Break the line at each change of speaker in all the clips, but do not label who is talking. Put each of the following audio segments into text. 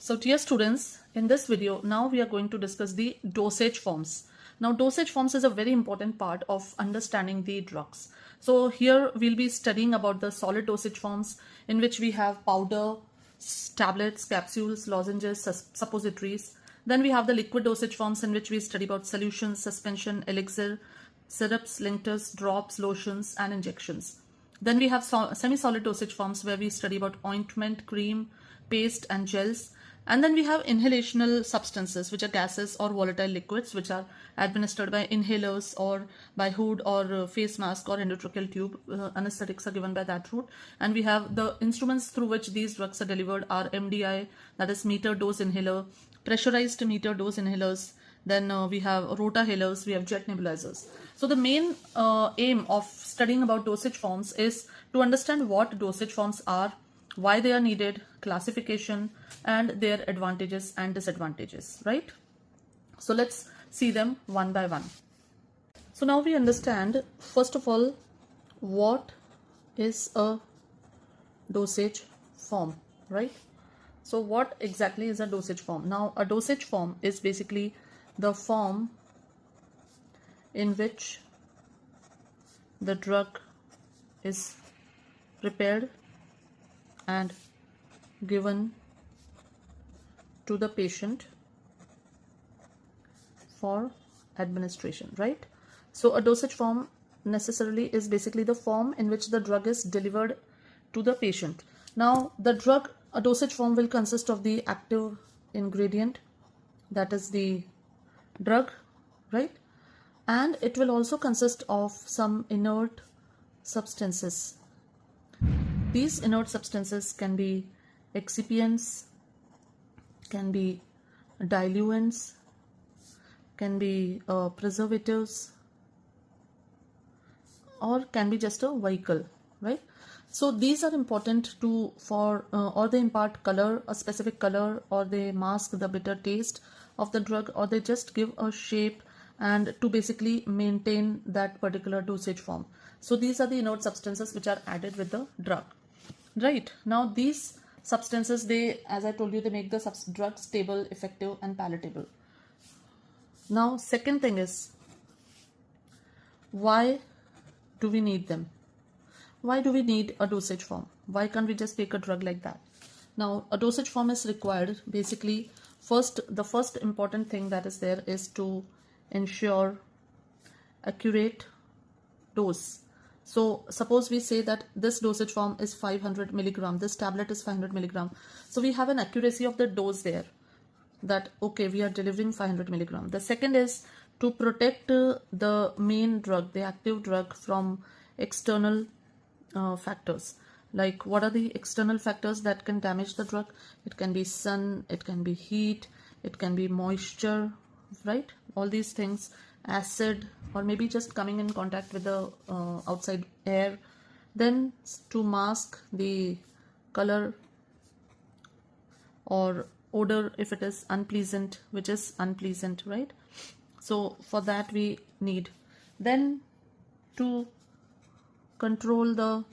So dear students, in this video, now we are going to discuss the dosage forms. Now dosage forms is a very important part of understanding the drugs. So here we'll be studying about the solid dosage forms, in which we have powder, tablets, capsules, lozenges, suppositories. Then we have the liquid dosage forms, in which we study about solutions, suspension, elixir, syrups, linctures, drops, lotions and injections. Then we have semi-solid dosage forms, where we study about ointment, cream, paste and gels. And then we have inhalational substances, which are gases or volatile liquids, which are administered by inhalers or by hood or face mask or endotracheal tube. Anesthetics are given by that route. And we have the instruments through which these drugs are delivered are MDI, that is meter dose inhaler, pressurized meter dose inhalers. Then we have rotahalers, we have jet nebulizers. So the main aim of studying about dosage forms is to understand what dosage forms are, why they are needed, classification, and their advantages and disadvantages, right? So let's see them one by one. So now we understand, first of all, what is a dosage form, right? So what exactly is a dosage form? Now a dosage form is basically the form in which the drug is prepared and given to the patient for administration, right? So a dosage form necessarily is basically the form in which the drug is delivered to the patient. Now a dosage form will consist of the active ingredient, that is the drug, right? And it will also consist of some inert substances. These inert substances can be excipients, can be diluents, can be preservatives, or can be just a vehicle, right? So these are important or they impart color, a specific color, or they mask the bitter taste of the drug, or they just give a shape and to basically maintain that particular dosage form. So these are the inert substances which are added with the drug, right? Now these substances, as I told you, they make the drug stable, effective and palatable. Now second thing is, why do we need them? Why do we need a dosage form? Why can't we just take a drug like that? Now a dosage form is required basically. The first important thing that is there is to ensure accurate dose. So suppose we say that this dosage form is 500 milligram, this tablet is 500 milligram. So we have an accuracy of the dose there, that okay, we are delivering 500 milligram. The second is to protect the main drug, the active drug, from external factors. Like, what are the external factors that can damage the drug? It can be sun, it can be heat, it can be moisture, right? All these things, acid, or maybe just coming in contact with the outside air. Then to mask the color or odor if it is unpleasant, which is unpleasant, right? So for that we need. Then to control the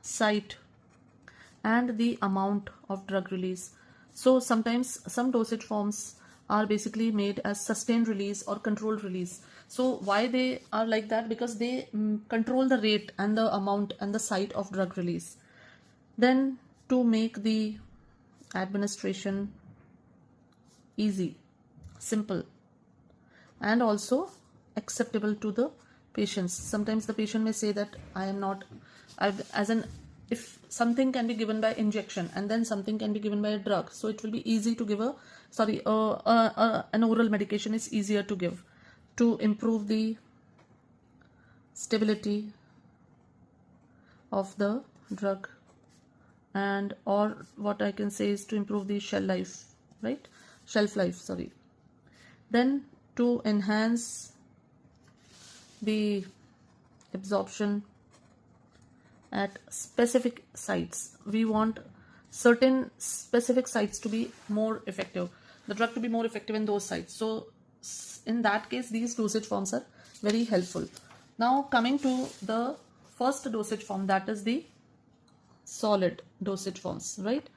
site and the amount of drug release. So sometimes some dosage forms are basically made as sustained release or controlled release. So why they are like that? Because they control the rate and the amount and the site of drug release. Then to make the administration easy, simple, and also acceptable to the patients. Sometimes the patient may say that if something can be given by injection and then something can be given by a drug, so it will be easy to give an oral medication is easier to give to improve the stability of the drug, and or what I can say is to improve the shelf life. Then to enhance the absorption at specific sites. We want certain specific sites to be more effective, the drug to be more effective in those sites. So in that case, these dosage forms are very helpful. Now coming to the first dosage form, that is the solid dosage forms, right?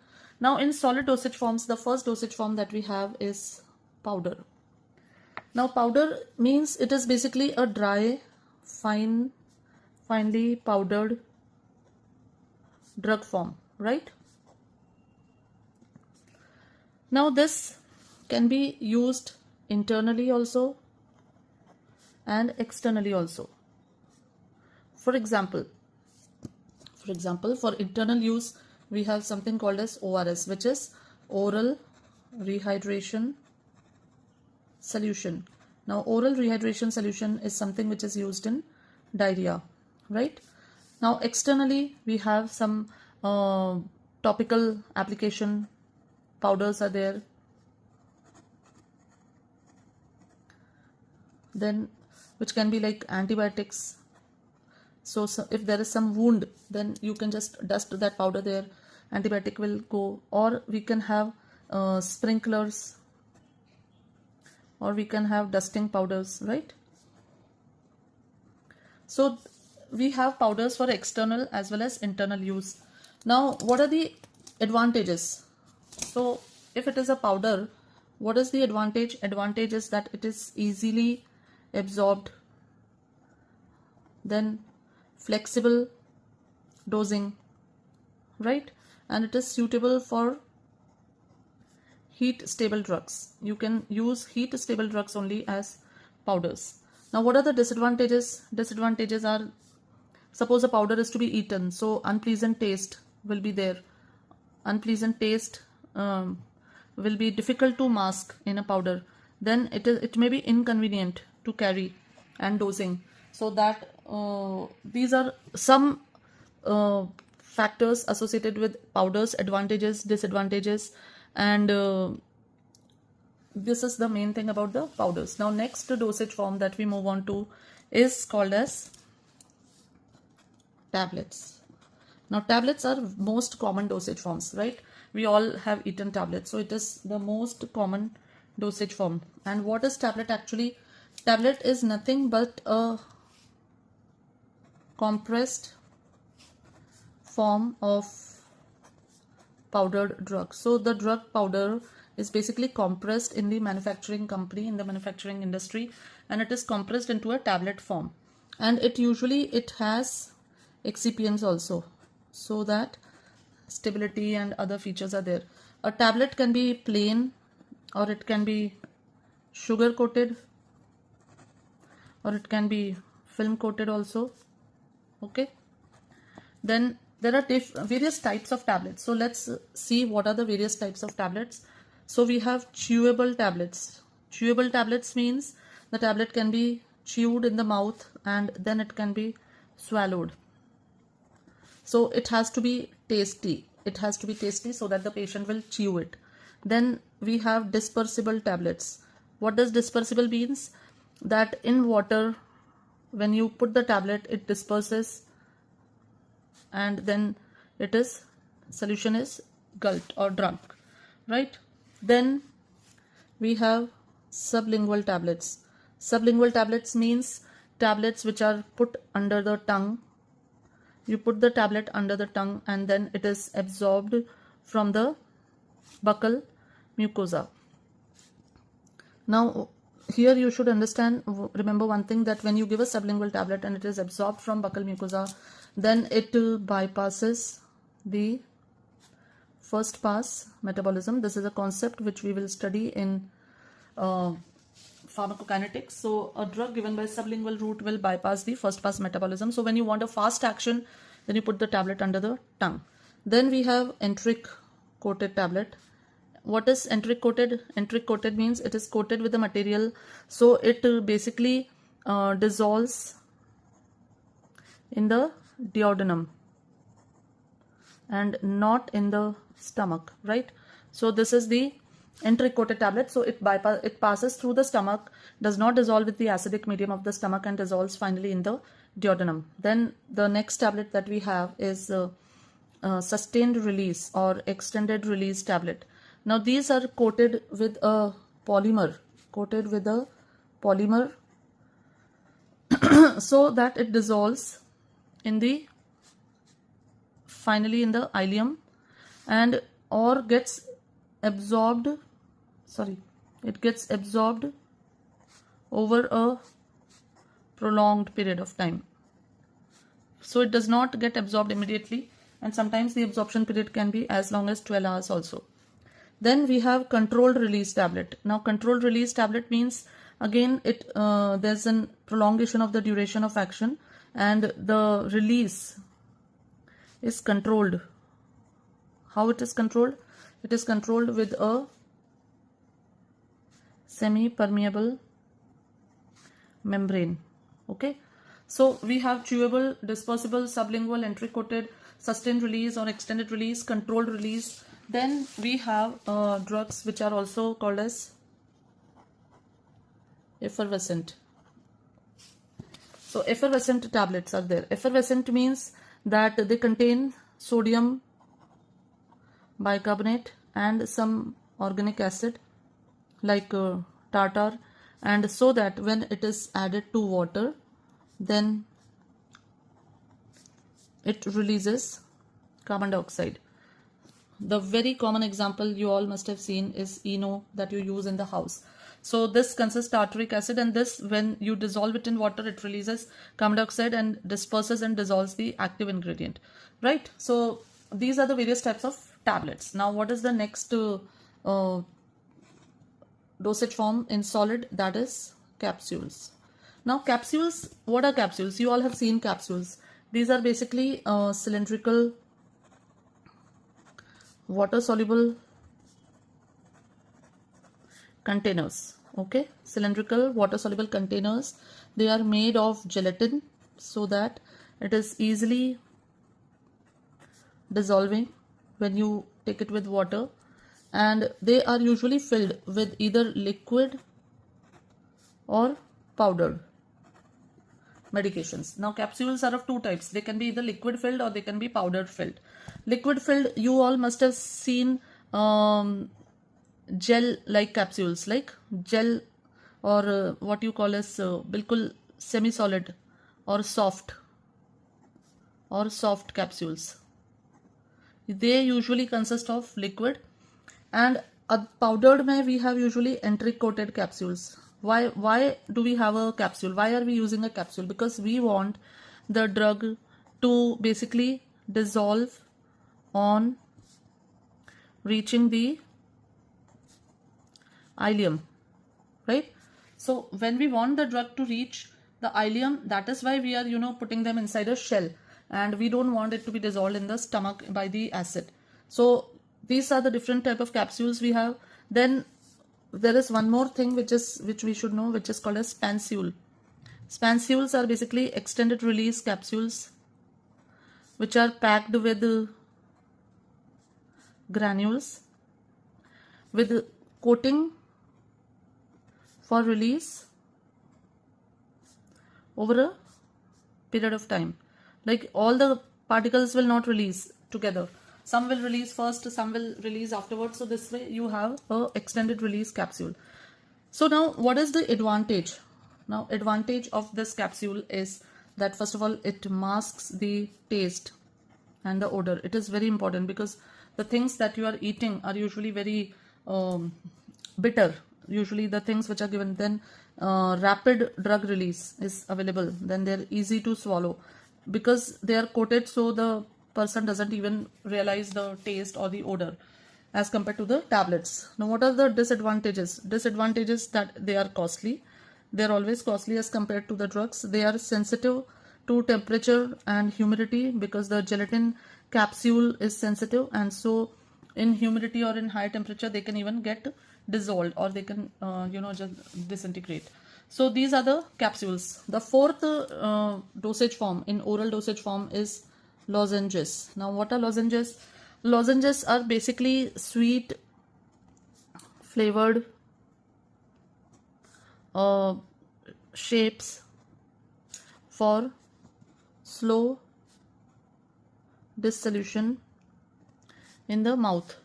Now in solid dosage forms, the first dosage form that we have is powder. Now powder means it is basically a dry, finely powdered drug form, right? Now this can be used internally also and externally also. For example, for internal use, we have something called as ORS, which is oral rehydration solution. Now oral rehydration solution is something which is used in diarrhea, right? Now externally we have some topical application powders are there. Then which can be like antibiotics. So if there is some wound, then you can just dust that powder there, antibiotic will go. Or we can have sprinklers, or we can have dusting powders, right? So we have powders for external as well as internal use. Now what are the advantages? So if it is a powder, what is the advantage? Advantage is that it is easily absorbed, then flexible dosing, right? And it is suitable for heat stable drugs. You can use heat stable drugs only as powders. Now what are the disadvantages? Disadvantages are, suppose a powder is to be eaten, so unpleasant taste will be there. Unpleasant taste will be difficult to mask in a powder. Then it may be inconvenient to carry and dosing. So that these are some factors associated with powders, advantages, disadvantages, and this is the main thing about the powders. Now next dosage form that we move on to is called as tablets. Now tablets are most common dosage forms, right? We all have eaten tablets, so it is the most common dosage form. And what is tablet actually? Tablet is nothing but a compressed form of powdered drug. So the drug powder is basically compressed in the manufacturing company, in the manufacturing industry, and it is compressed into a tablet form. And it has excipients also, so that stability and other features are there. A tablet can be plain, or it can be sugar coated, or it can be film coated also. Okay, then there are various types of tablets. So let's see what are the various types of tablets. So we have chewable tablets. Chewable tablets means the tablet can be chewed in the mouth and then it can be swallowed. So it has to be tasty. It has to be tasty so that the patient will chew it. Then we have dispersible tablets. What does dispersible means? That in water, when you put the tablet, it disperses and then solution is gulped or drunk, right? Then we have sublingual tablets. Sublingual tablets means tablets which are put under the tongue. You put the tablet under the tongue and then it is absorbed from the buccal mucosa. Now here you should remember one thing, that when you give a sublingual tablet and it is absorbed from buccal mucosa, then it bypasses the first pass metabolism. This is a concept which we will study in pharmacokinetics. So a drug given by sublingual route will bypass the first pass metabolism. So when you want a fast action, then you put the tablet under the tongue. Then we have enteric coated tablet. What is enteric coated? Enteric coated means it is coated with a material, so it basically dissolves in the duodenum and not in the stomach, right? So this is the enteric coated tablet. So it passes through the stomach, does not dissolve with the acidic medium of the stomach, and dissolves finally in the duodenum. Then the next tablet that we have is sustained release or extended release tablet. Now these are coated with a polymer, so that it dissolves finally in the ileum, and or gets absorbed, it gets absorbed over a prolonged period of time. So it does not get absorbed immediately, and sometimes the absorption period can be as long as 12 hours also. Then we have controlled release tablet. Now controlled release tablet means again there's a prolongation of the duration of action, and the release is controlled. How it is controlled? It is controlled with a semi-permeable membrane. Okay, so we have chewable, dispersible, sublingual, entry-coated, sustained release or extended release, controlled release. Then we have drugs which are also called as effervescent. So effervescent tablets are there. Effervescent means that they contain sodium bicarbonate and some organic acid like tartar, and so that when it is added to water, then it releases carbon dioxide. The very common example you all must have seen is ENO that you use in the house. So this consists tartaric acid, and this, when you dissolve it in water, it releases carbon dioxide and disperses and dissolves the active ingredient, right? So these are the various types of tablets. Now what is the next dosage form in solid? That is capsules. Now capsules, what are capsules? You all have seen capsules. These are basically cylindrical water soluble containers. Okay, cylindrical water soluble containers. They are made of gelatin so that it is easily dissolving when you take it with water, and they are usually filled with either liquid or powdered medications. Now capsules are of two types. They can be either liquid filled or they can be powdered filled. Liquid filled, you all must have seen gel like capsules, like gel or what you call as bilkul semi solid or soft capsules. They usually consist of liquid, and powdered mein we have usually entry coated capsules. Why do we have a capsule? Why are we using a capsule? Because we want the drug to basically dissolve on reaching the ileum, right? So when we want the drug to reach the ileum, that is why we are putting them inside a shell, and we don't want it to be dissolved in the stomach by the acid. So these are the different type of capsules we have. Then there is one more thing which we should know, which is called as spansule. Spansules are basically extended release capsules which are packed with granules with coating for release over a period of time. Like all the particles will not release together. Some will release first, some will release afterwards. So this way you have a extended release capsule. So now what is the advantage? Now advantage of this capsule is that first of all it masks the taste and the odor. It is very important because the things that you are eating are usually very bitter. Usually the things which are given, then rapid drug release is available, then they're easy to swallow because they are coated so the person doesn't even realize the taste or the odor as compared to the tablets. Now what are the disadvantages? Disadvantages that they are costly. They are always costly as compared to the drugs. They are sensitive to temperature and humidity because the gelatin capsule is sensitive, and so in humidity or in high temperature they can even get dissolved or they can just disintegrate. So these are the capsules. The fourth dosage form in oral dosage form is lozenges. Now what are lozenges? Lozenges are basically sweet flavored shapes for slow dissolution in the mouth.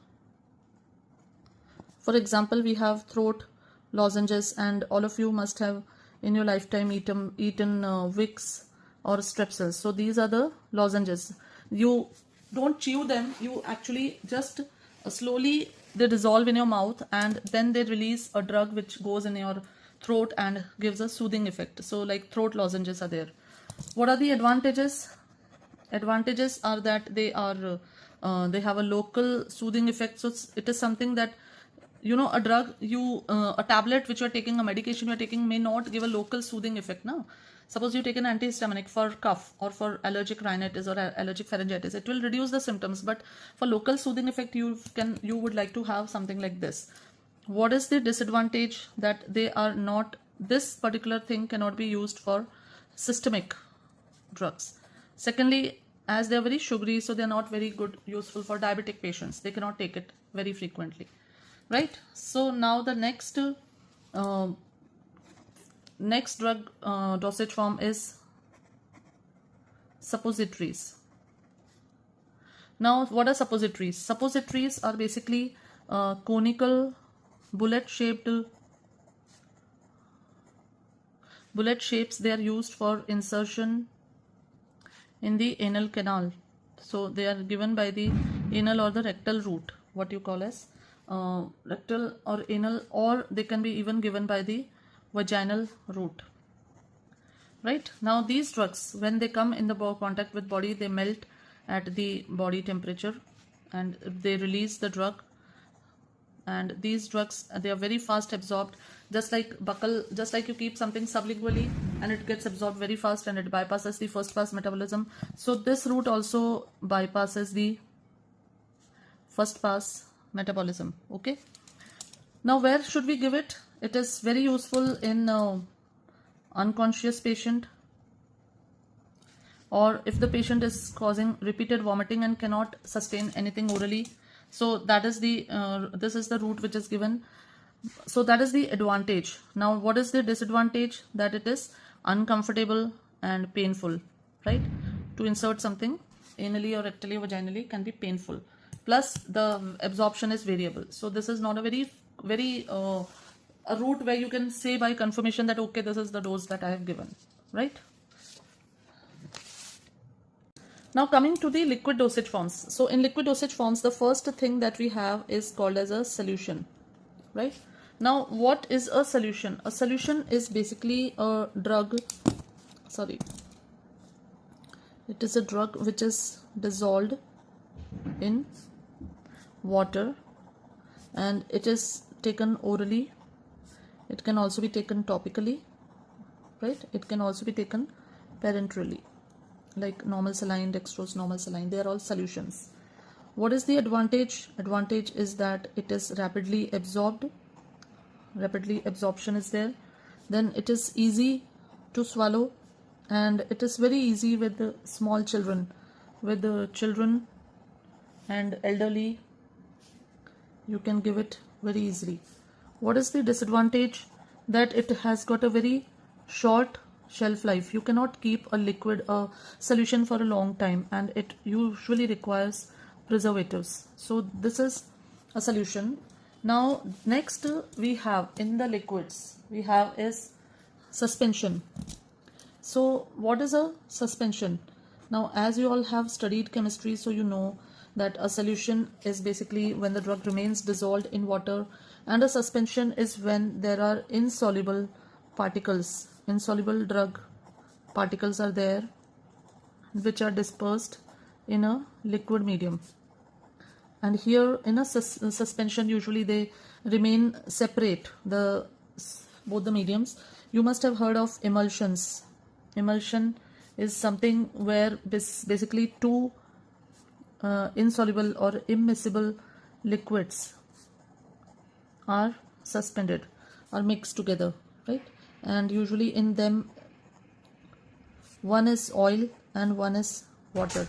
For example, we have throat lozenges, and all of you must have in your lifetime eaten Vicks or Strepsils. So these are the lozenges. You don't chew them, you actually just slowly they dissolve in your mouth, and then they release a drug which goes in your throat and gives a soothing effect. So like throat lozenges are there. What are the advantages? Advantages are that they have a local soothing effect. So it is something that, you know, a drug, a tablet which you are taking, a medication you are taking may not give a local soothing effect now. Suppose you take an antihistaminic for cough or for allergic rhinitis or allergic pharyngitis, it will reduce the symptoms, but for local soothing effect you would like to have something like this. What is the disadvantage? That they are not, this particular thing cannot be used for systemic drugs. Secondly, as they are very sugary, so they are not very good useful for diabetic patients. They cannot take it very frequently, right? So now the next drug dosage form is suppositories. Now what are suppositories? Suppositories are basically conical bullet shapes. They are used for insertion in the anal canal. So they are given by the anal or the rectal route, what you call as rectal or anal, or they can be even given by the vaginal route, right? Now these drugs, when they come in the contact with body, they melt at the body temperature and they release the drug. And these drugs, they are very fast absorbed, just like you keep something sublingually and it gets absorbed very fast and it bypasses the first pass metabolism. So this route also bypasses the first pass metabolism. Okay, now where should we give it? It is very useful in unconscious patient, or if the patient is causing repeated vomiting and cannot sustain anything orally. So that is the this is the route which is given. So that is the advantage. Now what is the disadvantage? That it is uncomfortable and painful, right? To insert something anally or rectally or vaginally can be painful, plus the absorption is variable. So this is not a very a route where you can say by confirmation that okay, this is the dose that I have given, right? Now coming to the liquid dosage forms. So in liquid dosage forms, the first thing that we have is called as a solution, right? Now what is a solution? A solution is basically a drug, it is a drug which is dissolved in water and it is taken orally. It can also be taken topically, right? It can also be taken parenterally, like normal saline, dextrose, normal saline. They are all solutions. What is the advantage? Advantage is that it is rapidly absorbed. Rapidly absorption is there. Then it is easy to swallow, and it is very easy with the small children. With the children and elderly, you can give it very easily. What is the disadvantage? That it has got a very short shelf life. You cannot keep a solution for a long time, and it usually requires preservatives. So this is a solution. Now next we have in the liquids, we have is suspension. So what is a suspension? Now as you all have studied chemistry, so you know that a solution is basically when the drug remains dissolved in water, and a suspension is when there are insoluble particles, insoluble drug particles are there which are dispersed in a liquid medium. And here in a suspension, usually they remain separate, both the mediums. You must have heard of emulsions. Emulsion is something where basically two insoluble or immiscible liquids are suspended, are mixed together, right? And usually in them, one is oil and one is water.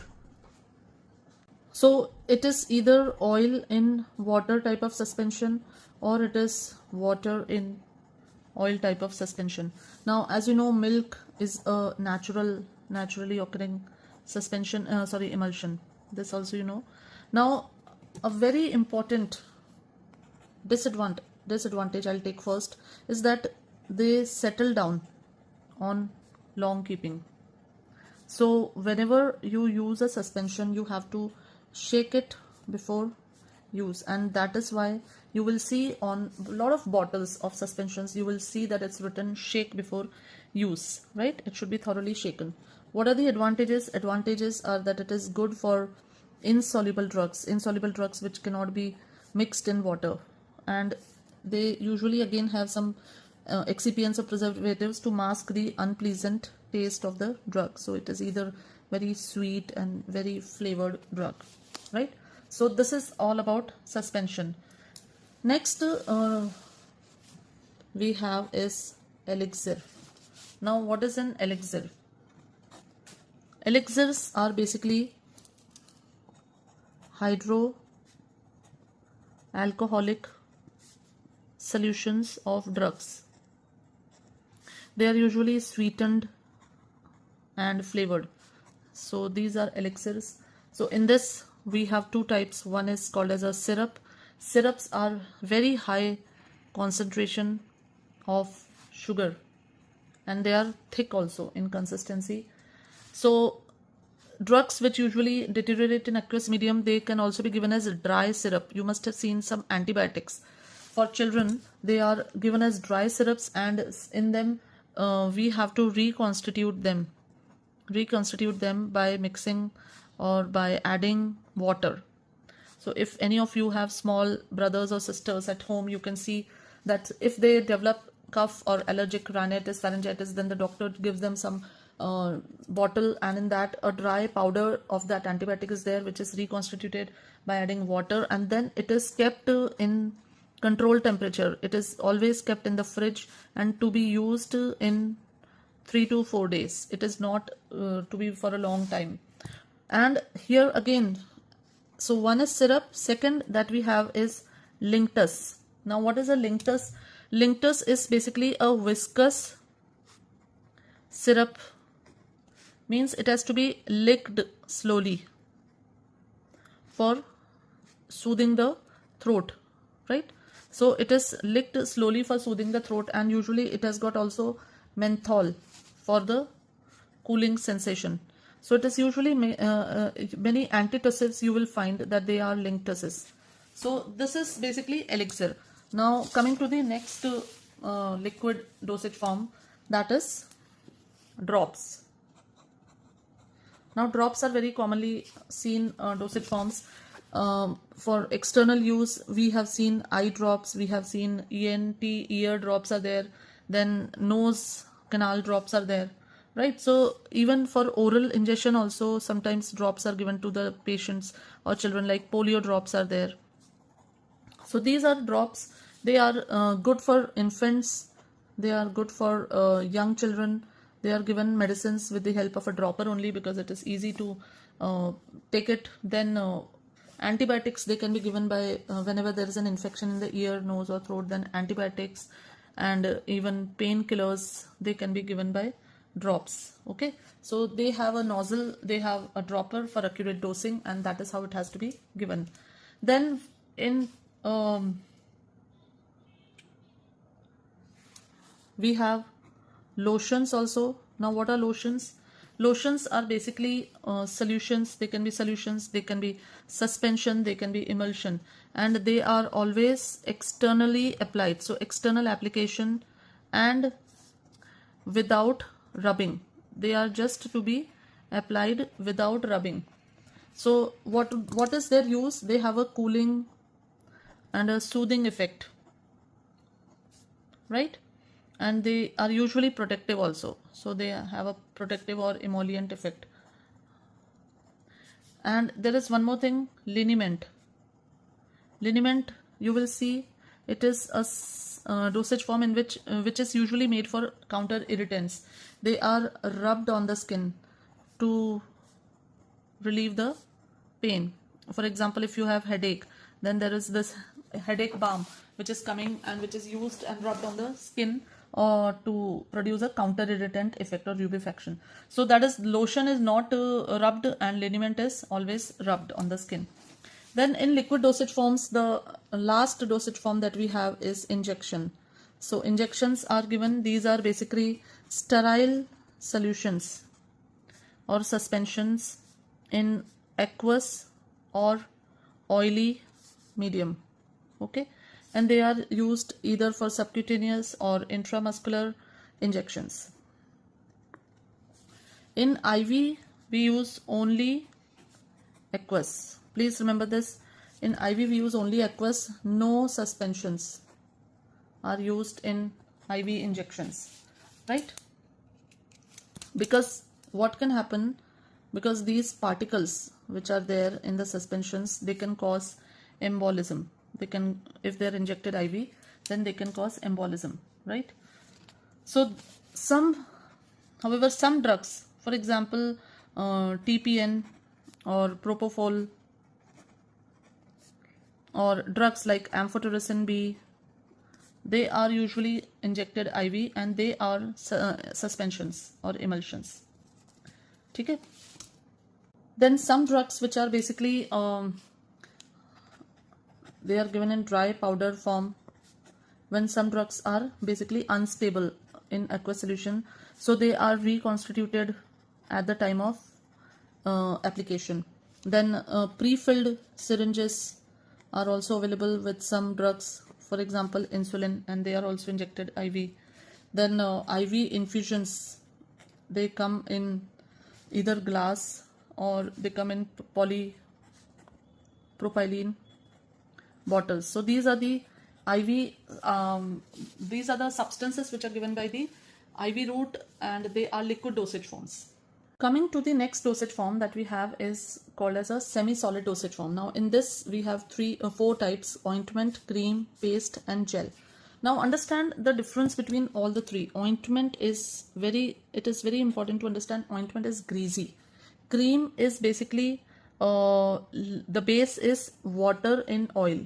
So it is either oil in water type of suspension, or it is water in oil type of suspension. Now as you know, milk is a naturally occurring suspension, emulsion. This also you know. Now a very important disadvantage I'll take first is that they settle down on long keeping. So whenever you use a suspension, you have to shake it before use, and that is why you will see on a lot of bottles of suspensions, you will see that it's written shake before use, right? It should be thoroughly shaken. What are the advantages? Advantages are that it is good for insoluble drugs which cannot be mixed in water, and they usually again have some excipients or preservatives to mask the unpleasant taste of the drug. So it is either very sweet and very flavored drug, right? So this is all about suspension. Next we have is elixir. Now what is an elixir? Elixirs are basically hydroalcoholic solutions of drugs. They are usually sweetened and flavored. So these are elixirs. So in this we have two types. One is called as a syrup. Syrups are very high concentration of sugar, and they are thick also in consistency. So drugs which usually deteriorate in aqueous medium, they can also be given as a dry syrup. You must have seen some antibiotics for children. They are given as dry syrups, and in them we have to reconstitute them by mixing or by adding water. So if any of you have small brothers or sisters at home, you can see that if they develop cough or allergic rhinitis, pharyngitis, then the doctor gives them some bottle, and in that a dry powder of that antibiotic is there, which is reconstituted by adding water, and then it is kept in controlled temperature. It is always kept in the fridge and to be used in 3 to 4 days. It is not to be for a long time. And here again, so one is syrup, second that we have is linctus. Now what is a linctus? Linctus is basically a viscous syrup, means it has to be licked slowly for soothing the throat, right? So it is licked slowly for soothing the throat, and usually it has got also menthol for the cooling sensation. So it is usually many antitussives you will find that they are linctuses. So this is basically elixir. Now coming to the next liquid dosage form, that is drops. Now drops are very commonly seen dosage forms. For external use, we have seen eye drops, we have seen ENT ear drops are there, then nose canal drops are there, right? So even for oral ingestion also sometimes drops are given to the patients or children, like polio drops are there. So these are drops. They are good for infants, they are good for young children. They are given medicines with the help of a dropper only because it is easy to take it. Then antibiotics, they can be given by whenever there is an infection in the ear, nose or throat, then antibiotics, and even painkillers, they can be given by drops. Okay, so they have a nozzle, they have a dropper for accurate dosing, and that is how it has to be given. Then in we have lotions also. Now what are lotions? Lotions are basically solutions. They can be solutions, they can be suspension, they can be emulsion, and they are always externally applied. So external application and without rubbing. They are just to be applied without rubbing. So what is their use? They have a cooling and a soothing effect, right? And they are usually protective also. So they have a protective or emollient effect. And there is one more thing, liniment. Liniment, you will see, it is a dosage form in which is usually made for counter irritants. They are rubbed on the skin to relieve the pain. For example, if you have headache, then there is this headache balm which is coming and which is used and rubbed on the skin or to produce a counter irritant effect or rubefaction. So that is, lotion is not rubbed and liniment is always rubbed on the skin. Then in liquid dosage forms, the last dosage form that we have is injection. So injections are given. These are basically sterile solutions or suspensions in aqueous or oily medium. Okay, and they are used either for subcutaneous or intramuscular injections. In IV we use only aqueous. Please remember this. In IV we use only aqueous. No suspensions are used in IV injections, right? Because what can happen, because these particles which are there in the suspensions, they can cause embolism. They can, if they are injected IV, then they can cause embolism, right? So however, some drugs, for example, TPN or propofol, or drugs like amphotericin B, they are usually injected IV and they are suspensions or emulsions. Okay. Then some drugs which are basically they are given in dry powder form, when some drugs are basically unstable in aqueous solution, so they are reconstituted at the time of application. Then pre-filled syringes are also available with some drugs, for example insulin, and they are also injected IV. Then IV infusions, they come in either glass or they come in polypropylene bottles. So these are the IV, these are the substances which are given by the IV route, and they are liquid dosage forms. Coming to the next dosage form that we have is called as a semi-solid dosage form. Now in this we have four types: ointment, cream, paste and gel. Now understand the difference between all the three. Ointment is it is very important to understand. Ointment is greasy. Cream is basically the base is water in oil,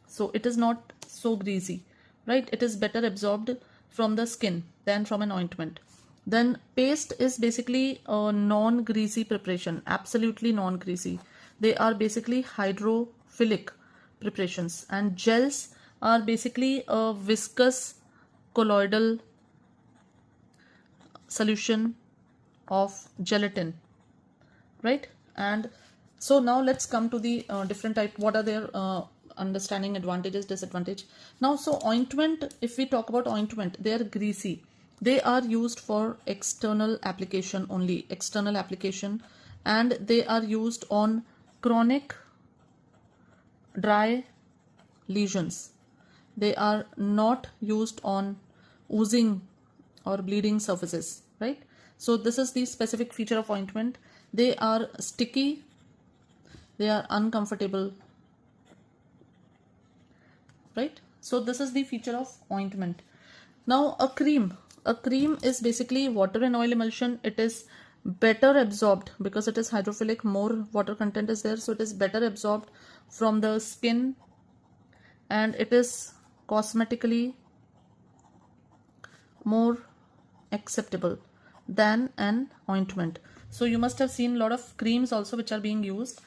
so it is not so greasy, right? It is better absorbed from the skin than from an ointment. Then paste is basically a non-greasy preparation, absolutely non-greasy. They are basically hydrophilic preparations, and gels are basically a viscous colloidal solution of gelatin, right? And so now let's come to the different type. What are their understanding, advantages, disadvantage? Now, so ointment, if we talk about ointment, they are greasy. They are used for external application only, external application, and they are used on chronic dry lesions. They are not used on oozing or bleeding surfaces, right? So this is the specific feature of ointment. They are sticky, they are uncomfortable, right? So this is the feature of ointment. Now a cream is basically water and oil emulsion. It is better absorbed because it is hydrophilic, more water content is there, so it is better absorbed from the skin, and it is cosmetically more acceptable than an ointment. So you must have seen a lot of creams also which are being used.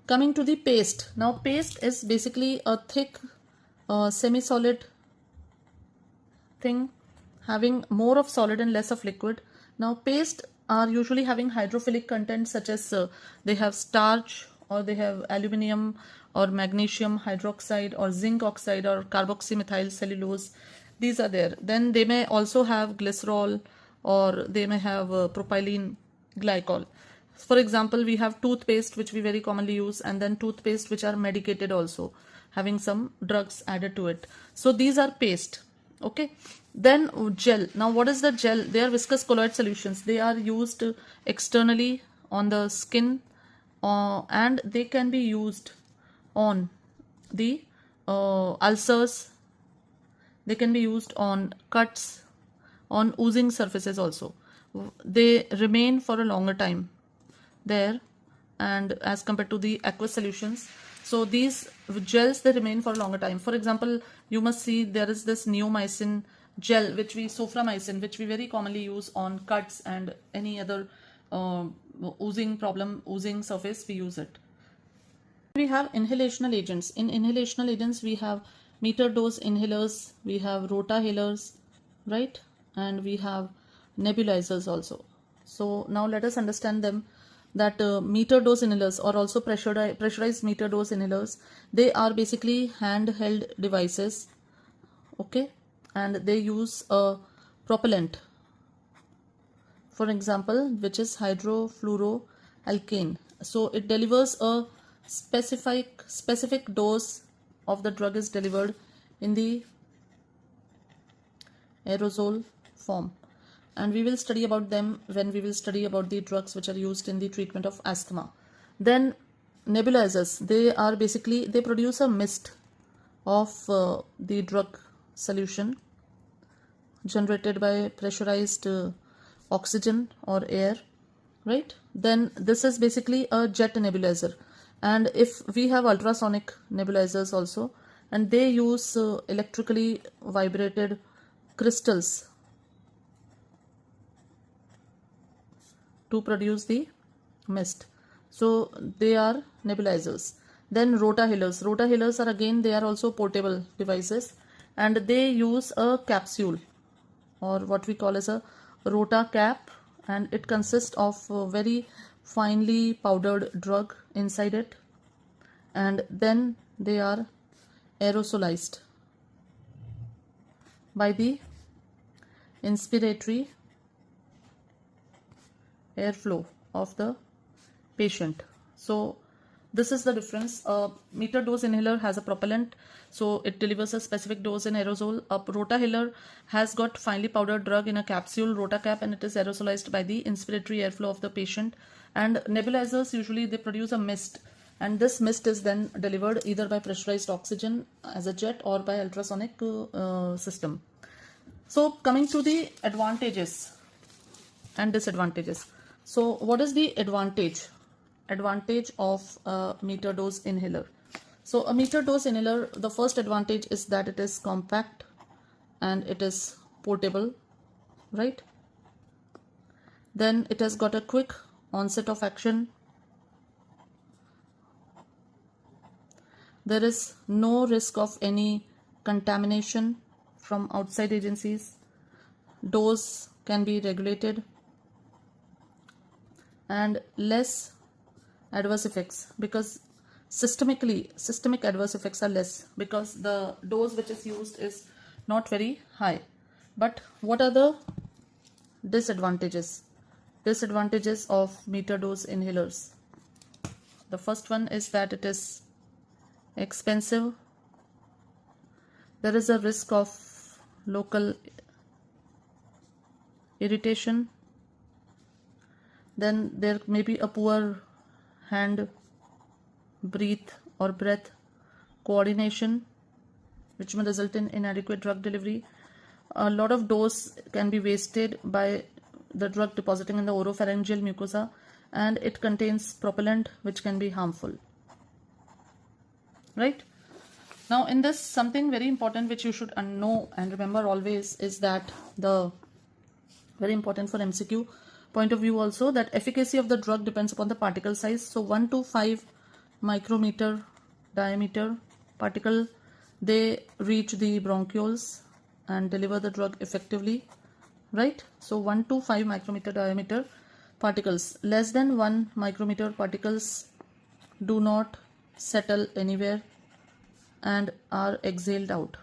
Coming to the paste. Now paste is basically a thick semi-solid thing having more of solid and less of liquid. Now paste are usually having hydrophilic content, such as they have starch, or they have aluminium or magnesium hydroxide or zinc oxide or carboxymethyl cellulose. These are there. Then they may also have glycerol, or they may have propylene glycol. For example, we have toothpaste, which we very commonly use, and then toothpaste which are medicated also, having some drugs added to it. So these are paste. Okay. Then gel. Now what is the gel? They are viscous colloid solutions. They are used externally on the skin, and they can be used on the ulcers. They can be used on cuts, on oozing surfaces also. They remain for a longer time there, and as compared to the aqueous solutions. So these gels, they remain for a longer time. For example, you must see there is this neomycin gel, soframycin, which we very commonly use on cuts and any other oozing surface, we use it. We have inhalational agents. In inhalational agents, we have meter dose inhalers, we have rotahalers, right? And we have nebulizers also. So now let us understand them. that meter dose inhalers or also pressurized meter dose inhalers, they are basically handheld devices, okay, and they use a propellant, for example, which is hydrofluoroalkane. So it delivers a specific dose of the drug is delivered in the aerosol form, and we will study about them when we will study about the drugs which are used in the treatment of asthma. Then nebulizers, they are basically, they produce a mist of the drug solution generated by pressurized oxygen or air, right? Then this is basically a jet nebulizer, and if we have ultrasonic nebulizers also, and they use electrically vibrated crystals to produce the mist, so they are nebulizers. Then rotahalers are again, they are also portable devices, and they use a capsule or what we call as a rota cap, and it consists of a very finely powdered drug inside it, and then they are aerosolized by the inspiratory airflow of the patient. So this is the difference. A meter dose inhaler has a propellant, so it delivers a specific dose in aerosol. A rotahaler has got finely powdered drug in a capsule rota cap, and it is aerosolized by the inspiratory airflow of the patient. And nebulizers, usually they produce a mist, and this mist is then delivered either by pressurized oxygen as a jet or by ultrasonic system. So coming to the advantages and disadvantages. So what is the advantage of a meter dose inhaler? So a meter dose inhaler, the first advantage is that it is compact and it is portable, right? Then it has got a quick onset of action. There is no risk of any contamination from outside agencies. Dose can be regulated, and less adverse effects, because systemic adverse effects are less because the dose which is used is not very high. But what are the disadvantages of meter dose inhalers? The first one is that it is expensive. There is a risk of local irritation. Then there may be a poor hand, breath coordination, which may result in inadequate drug delivery. A lot of dose can be wasted by the drug depositing in the oropharyngeal mucosa, and it contains propellant which can be harmful, right? Now in this, something very important which you should know and remember always is that the very important for MCQ point of view also, that efficacy of the drug depends upon the particle size. So 1 to 5 micrometer diameter particle, they reach the bronchioles and deliver the drug effectively, right? So 1 to 5 micrometer diameter particles. Less than 1 micrometer particles do not settle anywhere and are exhaled out,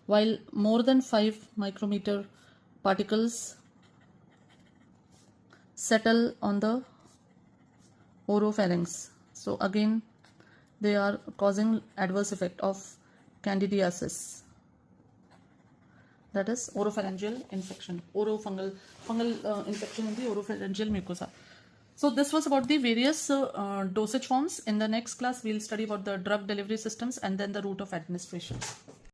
while more than 5 micrometer particles settle on the oropharynx. So again, they are causing adverse effect of candidiasis, that is oropharyngeal infection, fungal infection in the oropharyngeal mucosa. So this was about the various dosage forms. In the next class, we'll study about the drug delivery systems and then the route of administration.